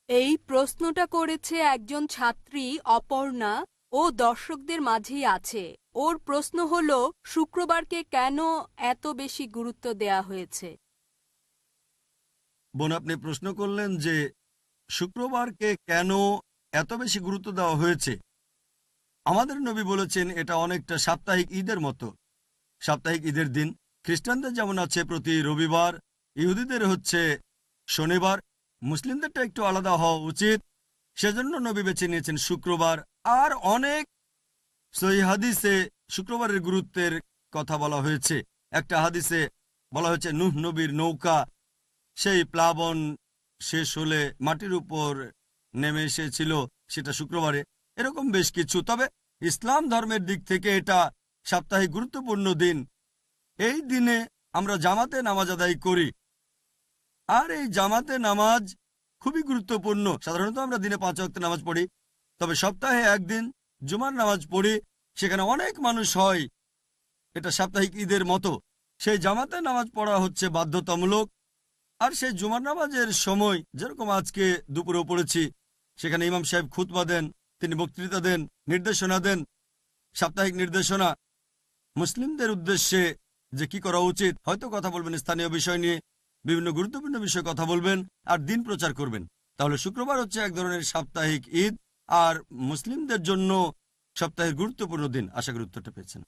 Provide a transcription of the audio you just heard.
এই প্রশ্নটা করেছে একজন ছাত্রী অপর্ণা, ও দর্শকদের মাঝেই আছে। ওর প্রশ্ন হলো, শুক্রবারকে কেন এত বেশি গুরুত্ব দেয়া হয়েছে? বোন, আপনি প্রশ্ন করলেন যে শুক্রবারকে কেন এত বেশি গুরুত্ব দেওয়া হয়েছে। আমাদের নবী বলেছেন এটা অনেকটা সাপ্তাহিক ঈদের মতো। সাপ্তাহিক ঈদের দিন খ্রিস্টানদের যেমন আছে প্রতি রবিবার, ইহুদিদের হচ্ছে শনিবার, মুসলিমদেরটা একটু আলাদা হওয়া উচিত। সেজন্য নবী বেছে নিয়েছেন শুক্রবার। আর অনেক সহিহ হাদিসে শুক্রবারের গুরুত্বের কথা বলা হয়েছে। একটা হাদিসে বলা হয়েছে নূহ নবীর নৌকা সেই প্লাবন শেষ হলে মাটির উপর নেমে এসেছিল, সেটা শুক্রবারে। এরকম বেশ কিছু। তবে ইসলাম ধর্মের দিক থেকে এটা সাপ্তাহিক গুরুত্বপূর্ণ দিন। এই দিনে আমরা জামাতে নামাজ আদায় করি, আর এই জামাতে নামাজ খুবই গুরুত্বপূর্ণ। সাধারণত আমরা দিনে 5 ওয়াক্ত নামাজ পড়ি, তবে সপ্তাহে একদিন জুমার নামাজ পড়ি। সেখানে অনেক মানুষ হয়, এটা সাপ্তাহিক ঈদের মতো। সেই জামাতে নামাজ পড়া হচ্ছে বাধ্যতামূলক। আর সেই জুমার নামাজের সময় যেরকম আজকে দুপুরেও পড়েছি, সেখানে ইমাম সাহেব খুতবা দেন, তিনি বক্তৃতা দেন, নির্দেশনা দেন, সাপ্তাহিক নির্দেশনা মুসলিমদের উদ্দেশ্যে যে কি করা উচিত। হয়তো কথা বলবেন স্থানীয় বিষয় নিয়ে, বিভিন্ন গুরুত্বপূর্ণ বিষয়ে কথা বলবেন, আর দিন প্রচার করবেন। তাহলে শুক্রবার হচ্ছে এক ধরনের সাপ্তাহিক ঈদ, আর মুসলিমদের জন্য সপ্তাহের গুরুত্বপূর্ণ দিন। আশা করি উত্তরটা পেয়েছেন।